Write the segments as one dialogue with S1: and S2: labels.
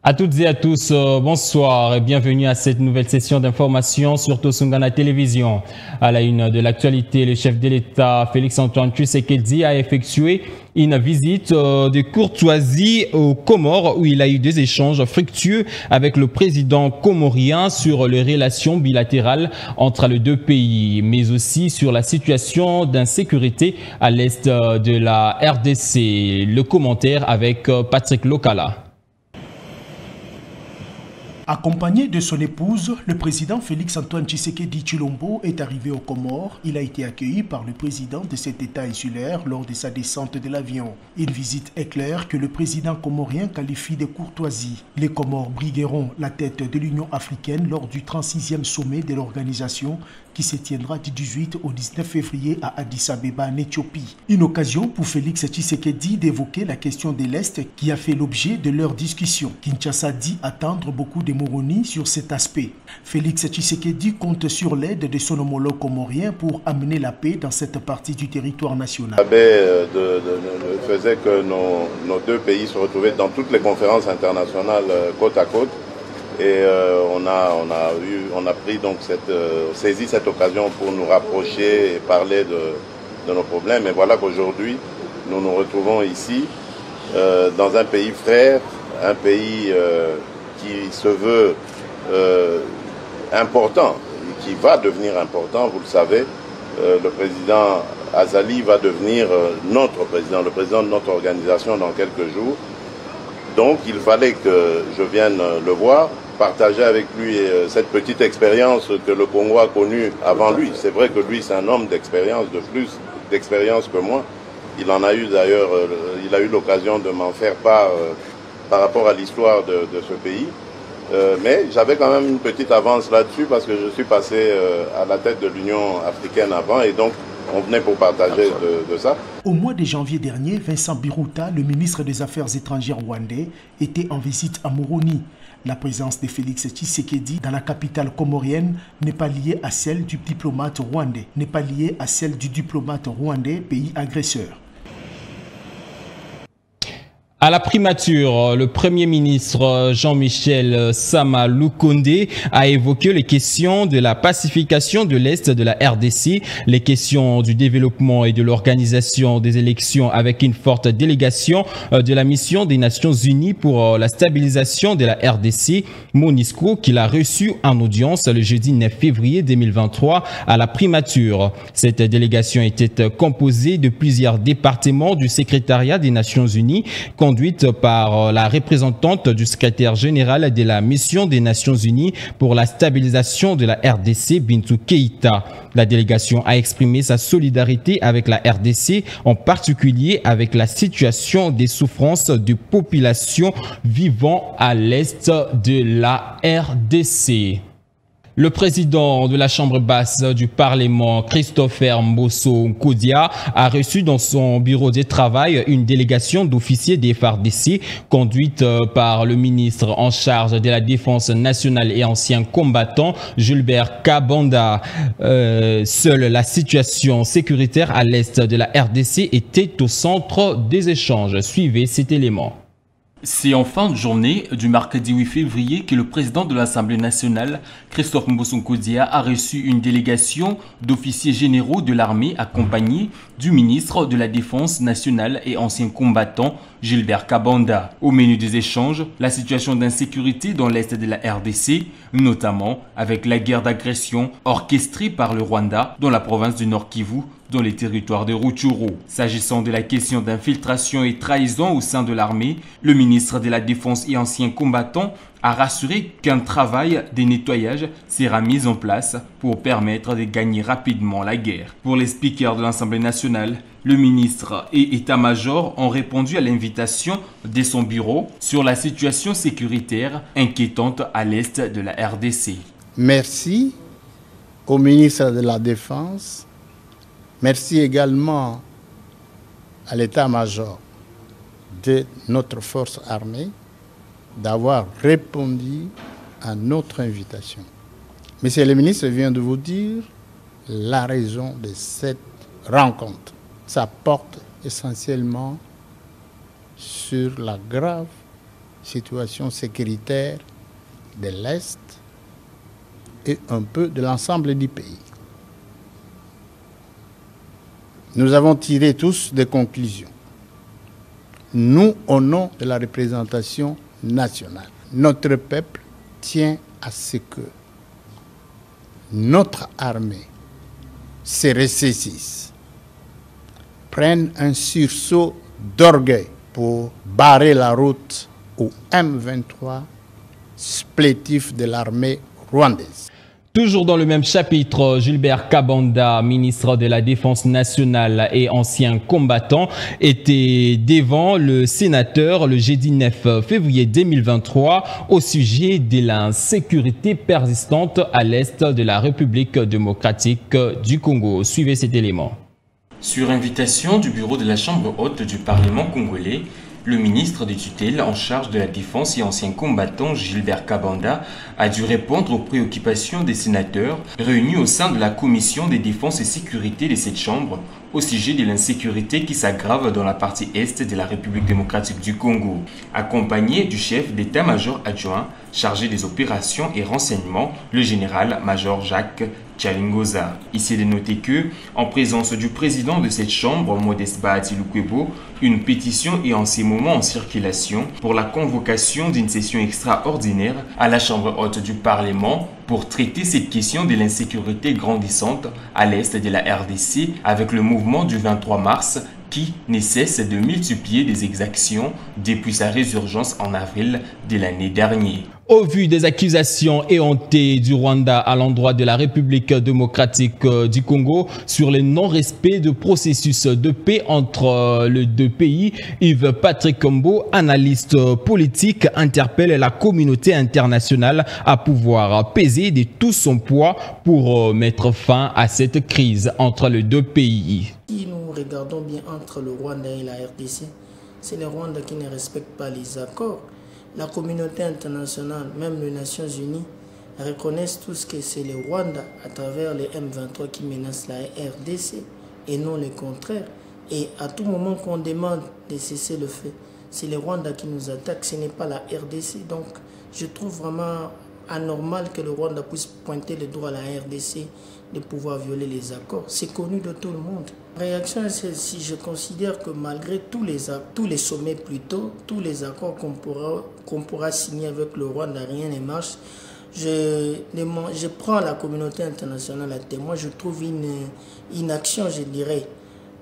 S1: À toutes et à tous, bonsoir et bienvenue à cette nouvelle session d'information sur Tosungana Télévision. À la une de l'actualité, le chef de l'État, Félix-Antoine Tshisekedi, a effectué une visite de courtoisie aux Comores où il a eu des échanges fructueux avec le président comorien sur les relations bilatérales entre les deux pays, mais aussi sur la situation d'insécurité à l'est de la RDC. Le commentaire avec Patrick Lokala.
S2: Accompagné de son épouse, le président Félix-Antoine Tshisekedi Tshilombo est arrivé aux Comores. Il a été accueilli par le président de cet État insulaire lors de sa descente de l'avion. Une visite éclair que le président comorien qualifie de courtoisie. Les Comores brigueront la tête de l'Union africaine lors du 36e sommet de l'organisation qui se tiendra du 18 au 19 février à Addis Abeba en Éthiopie. Une occasion pour Félix Tshisekedi d'évoquer la question de l'Est qui a fait l'objet de leur discussion. Kinshasa dit attendre beaucoup de Moroni sur cet aspect. Félix Tshisekedi compte sur l'aide de son homologue comorien pour amener la paix dans cette partie du territoire national.
S3: La paix faisait que nos deux pays se retrouvaient dans toutes les conférences internationales côte à côte. Et on a pris donc saisi cette occasion pour nous rapprocher et parler de nos problèmes. Et voilà qu'aujourd'hui, nous nous retrouvons ici, dans un pays frère, un pays qui se veut important, qui va devenir important, vous le savez. Le président Azali va devenir notre président, le président de notre organisation dans quelques jours. Donc il fallait que je vienne le voir, partager avec lui cette petite expérience que le Congo a connue avant lui. C'est vrai que lui, c'est un homme d'expérience, de plus d'expérience que moi. Il en a eu d'ailleurs, il a eu l'occasion de m'en faire part par rapport à l'histoire de ce pays. Mais j'avais quand même une petite avance là-dessus parce que je suis passé à la tête de l'Union africaine avant et donc on venait pour partager de ça.
S2: Au mois de janvier dernier, Vincent Biruta, le ministre des Affaires étrangères rwandais, était en visite à Moroni. La présence de Félix Tshisekedi dans la capitale comorienne n'est pas liée à celle du diplomate rwandais, pays agresseur.
S1: À la primature, le Premier ministre Jean-Michel Sama Lukonde a évoqué les questions de la pacification de l'Est de la RDC, les questions du développement et de l'organisation des élections avec une forte délégation de la mission des Nations Unies pour la stabilisation de la RDC, MONUSCO, qu'il a reçu en audience le jeudi 9 février 2023 à la primature. Cette délégation était composée de plusieurs départements du secrétariat des Nations Unies, conduite par la représentante du secrétaire général de la mission des Nations Unies pour la stabilisation de la RDC, Bintou Keïta. La délégation a exprimé sa solidarité avec la RDC, en particulier avec la situation des souffrances de populations vivant à l'est de la RDC. Le président de la Chambre basse du Parlement, Christopher Mbosso Nkodia, a reçu dans son bureau de travail une délégation d'officiers des FARDC conduite par le ministre en charge de la Défense nationale et ancien combattant, Gilbert Kabanda. Seule la situation sécuritaire à l'est de la RDC était au centre des échanges. Suivez cet élément.
S4: C'est en fin de journée du mercredi 8 février que le président de l'Assemblée nationale, Christophe Mbosso Nkodia, a reçu une délégation d'officiers généraux de l'armée accompagnés du ministre de la Défense nationale et ancien combattant, Gilbert Kabanda. Au menu des échanges, la situation d'insécurité dans l'est de la RDC, notamment avec la guerre d'agression orchestrée par le Rwanda dans la province du Nord Kivu, dans les territoires de Rutshuru. S'agissant de la question d'infiltration et trahison au sein de l'armée, le ministre de la Défense et ancien combattant a rassuré qu'un travail de nettoyage sera mis en place pour permettre de gagner rapidement la guerre. Pour les speakers de l'Assemblée nationale, le ministre et état-major ont répondu à l'invitation de son bureau sur la situation sécuritaire inquiétante à l'est de la RDC.
S5: Merci au ministre de la Défense. Merci également à l'état-major de notre force armée d'avoir répondu à notre invitation. Monsieur le ministre vient de vous dire la raison de cette rencontre. Ça porte essentiellement sur la grave situation sécuritaire de l'Est et un peu de l'ensemble du pays. Nous avons tiré tous des conclusions. Nous, au nom de la représentation nationale, notre peuple tient à ce que notre armée se ressaisisse, prenne un sursaut d'orgueil pour barrer la route au M23 supplétif de l'armée rwandaise.
S1: Toujours dans le même chapitre, Gilbert Kabanda, ministre de la Défense nationale et ancien combattant, était devant le sénateur le jeudi 9 février 2023 au sujet de l'insécurité persistante à l'est de la République démocratique du Congo. Suivez cet élément.
S4: Sur invitation du bureau de la Chambre haute du Parlement congolais, le ministre des tutelles en charge de la défense et ancien combattant Gilbert Kabanda a dû répondre aux préoccupations des sénateurs réunis au sein de la commission des défenses et sécurité de cette chambre au sujet de l'insécurité qui s'aggrave dans la partie est de la République démocratique du Congo, accompagné du chef d'état-major adjoint chargé des opérations et renseignements, le général-major Jacques Chalingoza. Ici de noter que, en présence du président de cette chambre, Modeste Bahati Lukwebo, une pétition est en ces moments en circulation pour la convocation d'une session extraordinaire à la Chambre haute du Parlement pour traiter cette question de l'insécurité grandissante à l'est de la RDC avec le mouvement du 23 mars qui ne cesse de multiplier des exactions depuis sa résurgence en avril de l'année dernière.
S1: Au vu des accusations éhontées du Rwanda à l'endroit de la République démocratique du Congo sur le non-respect de processus de paix entre les deux pays, Yves Patrick Kombo, analyste politique, interpelle la communauté internationale à pouvoir peser de tout son poids pour mettre fin à cette crise entre les deux pays.
S6: Si nous regardons bien entre le Rwanda et la RDC, c'est le Rwanda qui ne respecte pas les accords. La communauté internationale, même les Nations Unies, reconnaissent tous que c'est le Rwanda à travers les M23 qui menacent la RDC et non le contraire. Et à tout moment qu'on demande de cesser le feu, c'est le Rwanda qui nous attaque, ce n'est pas la RDC. Donc je trouve vraiment anormal que le Rwanda puisse pointer le doigt à la RDC de pouvoir violer les accords. C'est connu de tout le monde. La réaction est celle-ci. Je considère que malgré tous les sommets plutôt, tous les accords qu'on pourra signer avec le Rwanda, rien ne marche. Je prends la communauté internationale à témoin. Je trouve une inaction, je dirais.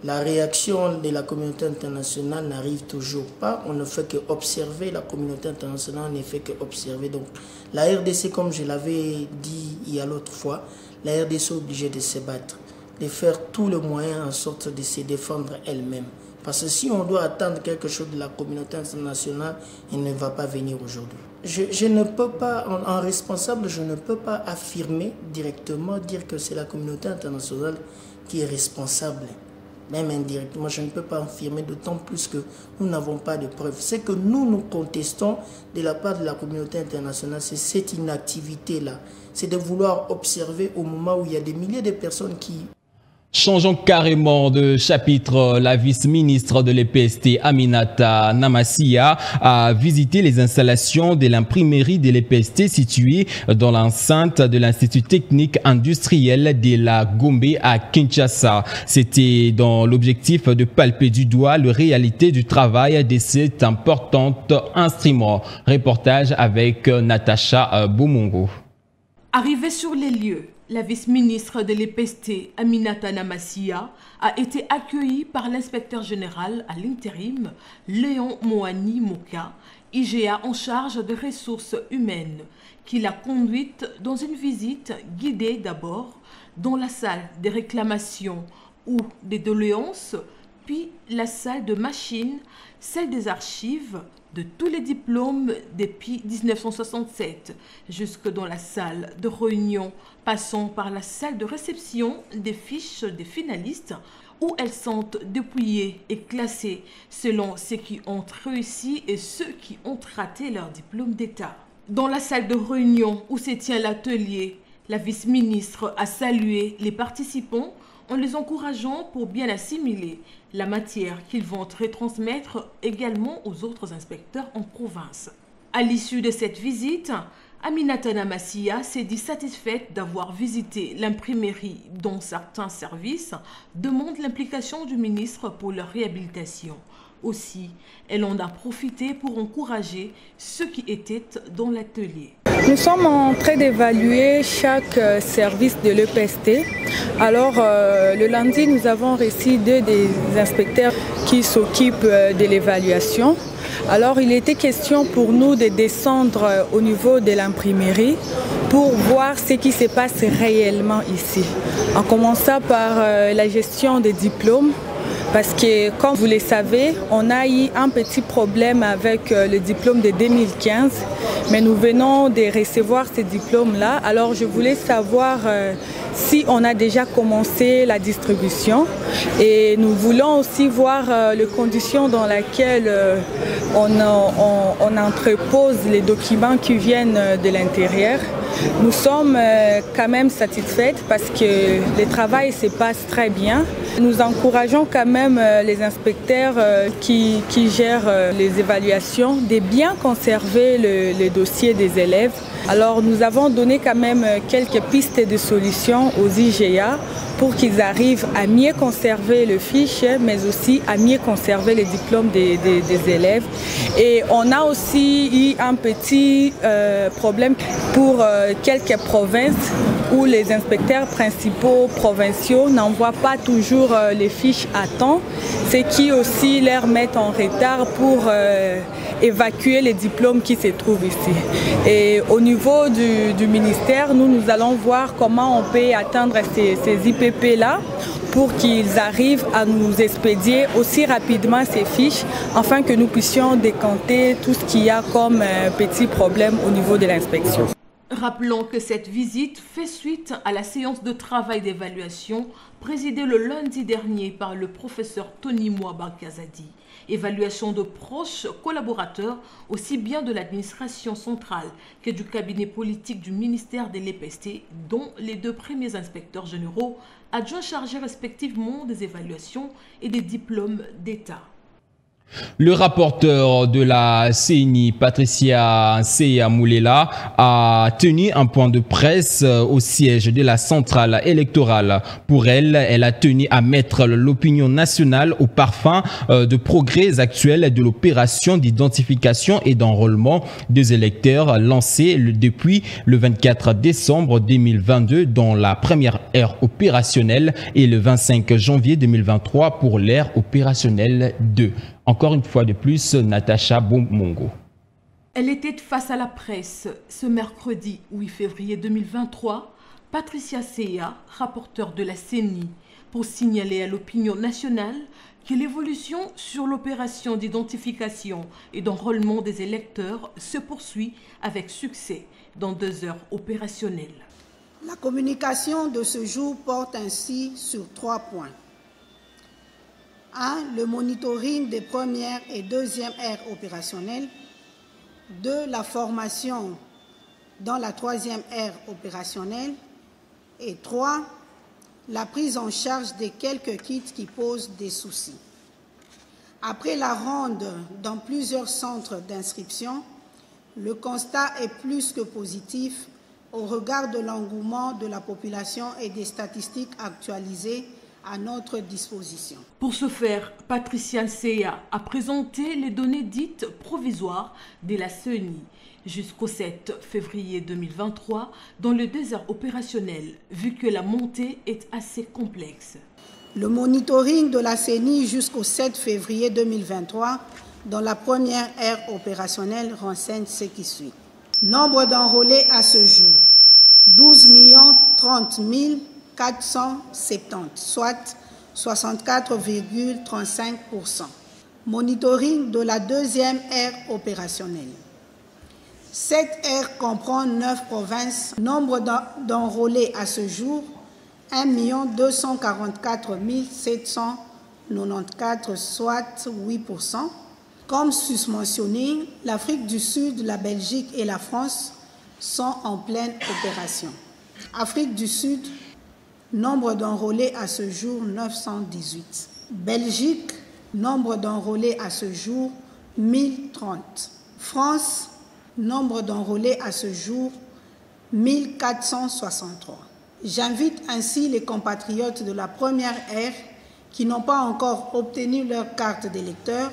S6: La réaction de la communauté internationale n'arrive toujours pas. On ne fait qu'observer. La communauté internationale ne fait qu'observer. Donc, la RDC, comme je l'avais dit il y a l'autre fois, la RDC est obligée de se battre, de faire tout le moyen en sorte de se défendre elle-même. Parce que si on doit attendre quelque chose de la communauté internationale, elle ne va pas venir aujourd'hui. Je ne peux pas, en responsable, je ne peux pas affirmer directement, dire que c'est la communauté internationale qui est responsable. Même indirectement, je ne peux pas affirmer, d'autant plus que nous n'avons pas de preuves. Ce que nous contestons de la part de la communauté internationale, c'est cette inactivité-là. C'est de vouloir observer au moment où il y a des milliers de personnes qui...
S1: Changeons carrément de chapitre. La vice-ministre de l'EPST, Aminata Namasia, a visité les installations de l'imprimerie de l'EPST située dans l'enceinte de l'Institut technique industriel de la Gombe à Kinshasa. C'était dans l'objectif de palper du doigt la réalité du travail de cet important instrument. Reportage avec Natacha Bomongo.
S7: Arrivée sur les lieux, la vice-ministre de l'EPST, Aminata Namasia, a été accueillie par l'inspecteur général à l'intérim, Léon Moani Moka, IGA en charge des ressources humaines, qui l'a conduite dans une visite guidée d'abord dans la salle des réclamations ou des doléances, puis la salle de machines, celle des archives, de tous les diplômes depuis 1967, jusque dans la salle de réunion, passant par la salle de réception des fiches des finalistes, où elles sont dépouillées et classées selon ceux qui ont réussi et ceux qui ont raté leur diplôme d'État. Dans la salle de réunion où se tient l'atelier, la vice-ministre a salué les participants en les encourageant pour bien assimiler la matière qu'ils vont retransmettre également aux autres inspecteurs en province. À l'issue de cette visite, Aminata Namassia s'est dit satisfaite d'avoir visité l'imprimerie dont certains services demandent l'implication du ministre pour leur réhabilitation. Aussi, elle en a profité pour encourager ceux qui étaient dans l'atelier.
S8: Nous sommes en train d'évaluer chaque service de l'EPST. Alors, le lundi, nous avons reçu deux des inspecteurs qui s'occupent de l'évaluation. Alors, il était question pour nous de descendre au niveau de l'imprimerie pour voir ce qui se passe réellement ici. En commençant par la gestion des diplômes. Parce que, comme vous le savez, on a eu un petit problème avec le diplôme de 2015, mais nous venons de recevoir ces diplômes-là. Alors, je voulais savoir si on a déjà commencé la distribution et nous voulons aussi voir les conditions dans lesquelles on entrepose les documents qui viennent de l'intérieur. Nous sommes quand même satisfaits parce que le travail se passe très bien. Nous encourageons quand même les inspecteurs qui gèrent les évaluations de bien conserver le dossier des élèves. Alors nous avons donné quand même quelques pistes de solutions aux IGA pour qu'ils arrivent à mieux conserver le fiche, mais aussi à mieux conserver les diplômes des élèves. Et on a aussi eu un petit problème pour quelques provinces où les inspecteurs principaux provinciaux n'envoient pas toujours les fiches à temps, ce qui aussi leur met en retard pour évacuer les diplômes qui se trouvent ici. Et au niveau du ministère, nous allons voir comment on peut atteindre ces IPP-là pour qu'ils arrivent à nous expédier aussi rapidement ces fiches afin que nous puissions décanter tout ce qu'il y a comme petits problèmes au niveau de l'inspection.
S7: Rappelons que cette visite fait suite à la séance de travail d'évaluation présidée le lundi dernier par le professeur Tony Mwaba-Kazadi. Évaluation de proches collaborateurs, aussi bien de l'administration centrale que du cabinet politique du ministère de l'EPST, dont les deux premiers inspecteurs généraux, adjoints chargés respectivement des évaluations et des diplômes d'État.
S1: Le rapporteur de la CENI, Patricia Nseya Moulela, a tenu un point de presse au siège de la centrale électorale. Pour elle, elle a tenu à mettre l'opinion nationale au parfum de progrès actuels de l'opération d'identification et d'enrôlement des électeurs lancée depuis le 24 décembre 2022 dans la première ère opérationnelle et le 25 janvier 2023 pour l'ère opérationnelle 2. Encore une fois de plus, Natacha Bomongo.
S7: Elle était face à la presse ce mercredi 8 février 2023. Patricia Nseya, rapporteure de la CENI, pour signaler à l'opinion nationale que l'évolution sur l'opération d'identification et d'enrôlement des électeurs se poursuit avec succès dans 2 heures opérationnelles.
S9: La communication de ce jour porte ainsi sur 3 points. 1. Le monitoring des premières et deuxièmes aires opérationnelles. 2. La formation dans la 3e ère opérationnelle. Et 3. La prise en charge des quelques kits qui posent des soucis. Après la ronde dans plusieurs centres d'inscription, le constat est plus que positif au regard de l'engouement de la population et des statistiques actualisées à notre disposition.
S7: Pour ce faire, Patricia Nseya a présenté les données dites provisoires de la CENI jusqu'au 7 février 2023 dans le désert opérationnel, vu que la montée est assez complexe.
S9: Le monitoring de la CENI jusqu'au 7 février 2023 dans la première ère opérationnelle renseigne ce qui suit. Nombre d'enrôlés à ce jour, 12 030 470, soit 64,35%. Monitoring de la 2e ère opérationnelle. Cette ère comprend 9 provinces. Nombre d'enrôlés à ce jour, 1 244 794, soit 8%. Comme susmentionné, l'Afrique du Sud, la Belgique et la France sont en pleine opération. Afrique du Sud, nombre d'enrôlés à ce jour, 918. Belgique, nombre d'enrôlés à ce jour, 1030. France, Nombre d'enrôlés à ce jour, 1463. J'invite ainsi les compatriotes de la première ère qui n'ont pas encore obtenu leur carte d'électeur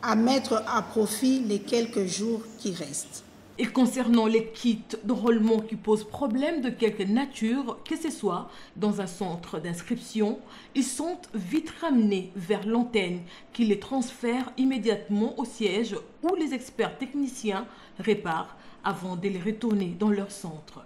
S9: à mettre à profit les quelques jours qui restent.
S7: Et concernant les kits d'enrôlement qui posent problème de quelque nature, que ce soit dans un centre d'inscription, ils sont vite ramenés vers l'antenne qui les transfère immédiatement au siège où les experts techniciens réparent avant de les retourner dans leur centre.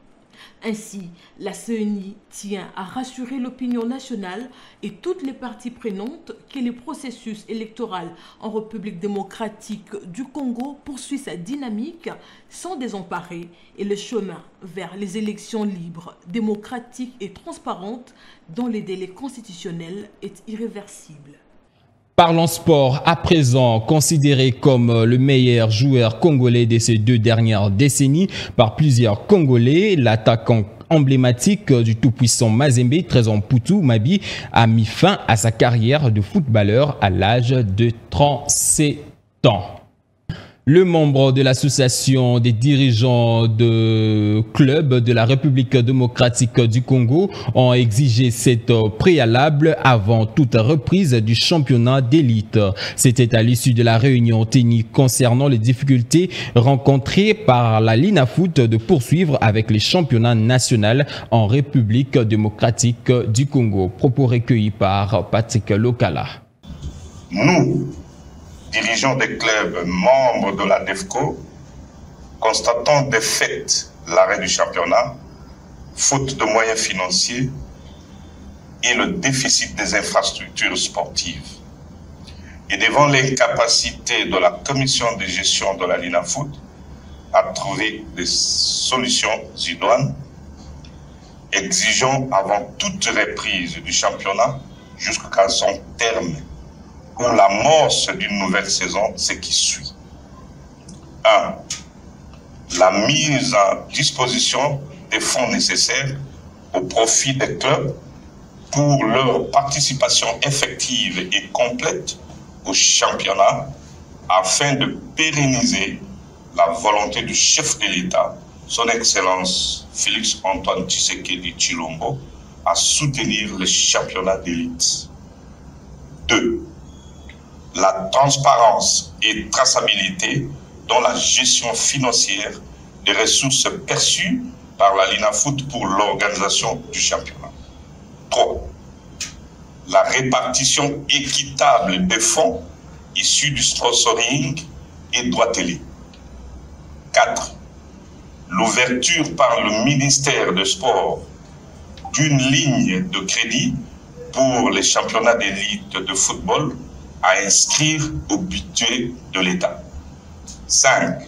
S7: Ainsi, la CENI tient à rassurer l'opinion nationale et toutes les parties prenantes que le processus électoral en République démocratique du Congo poursuit sa dynamique sans désemparer et le chemin vers les élections libres, démocratiques et transparentes dans les délais constitutionnels est irréversible.
S1: Parlons sport à présent. Considéré comme le meilleur joueur congolais de ces 2 dernières décennies par plusieurs Congolais, l'attaquant emblématique du tout-puissant Mazembe, Trésor Mputu Mabi, a mis fin à sa carrière de footballeur à l'âge de 37 ans. Le membre de l'association des dirigeants de clubs de la République démocratique du Congo ont exigé cette préalable avant toute reprise du championnat d'élite. C'était à l'issue de la réunion technique concernant les difficultés rencontrées par la Linafoot de poursuivre avec les championnats nationaux en République démocratique du Congo. Propos recueillis par Patrick Lokala.
S10: Nous, dirigeants des clubs membres de la DEFCO, constatons de fait l'arrêt du championnat, faute de moyens financiers et le déficit des infrastructures sportives. Et devant l'incapacité de la commission de gestion de la Linafoot à trouver des solutions idoines, exigeons avant toute reprise du championnat jusqu'à son terme, ou l'amorce d'une nouvelle saison, ce qui suit. 1. La mise en disposition des fonds nécessaires au profit des clubs pour leur participation effective et complète au championnat afin de pérenniser la volonté du chef de l'État, son Excellence Félix Antoine Tshisekedi Tshilombo, à soutenir le championnat d'élite. 2. La transparence et traçabilité dans la gestion financière des ressources perçues par la Linafoot pour l'organisation du championnat. 3. La répartition équitable des fonds issus du sponsoring et droits télé. 4. L'ouverture par le ministère des Sports d'une ligne de crédit pour les championnats d'élite de football à inscrire au budget de l'État. 5.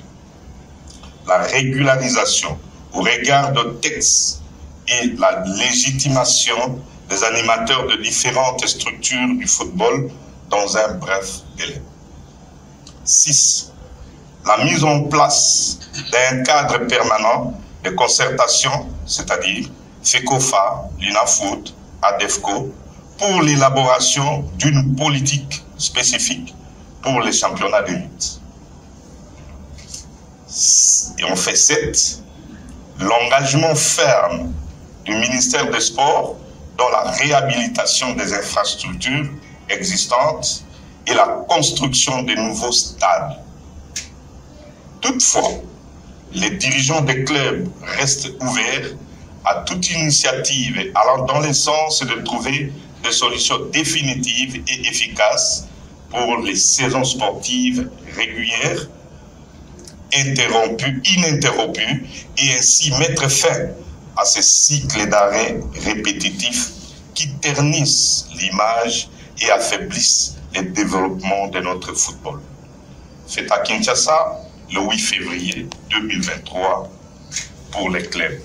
S10: La régularisation au regard de textes et la légitimation des animateurs de différentes structures du football dans un bref délai. 6. La mise en place d'un cadre permanent de concertation, c'est-à-dire FECOFA, Linafoot, ADEFCO, pour l'élaboration d'une politique spécifique pour les championnats d'élite. Et on fait 7. L'engagement ferme du ministère des Sports dans la réhabilitation des infrastructures existantes et la construction de nouveaux stades. Toutefois, les dirigeants des clubs restent ouverts à toute initiative allant dans le sens de trouver des solutions définitives et efficaces pour les saisons sportives régulières, ininterrompues, et ainsi mettre fin à ces cycles d'arrêt répétitifs qui ternissent l'image et affaiblissent le développement de notre football. C'est à Kinshasa le 8 février 2023 pour les clubs.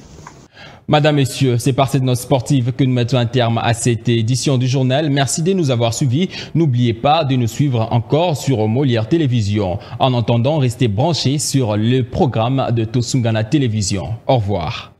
S1: Madame, Messieurs, c'est par cette note sportive que nous mettons un terme à cette édition du journal. Merci de nous avoir suivis. N'oubliez pas de nous suivre encore sur Molière Télévision. En attendant, restez branchés sur le programme de Tosungana Télévision. Au revoir.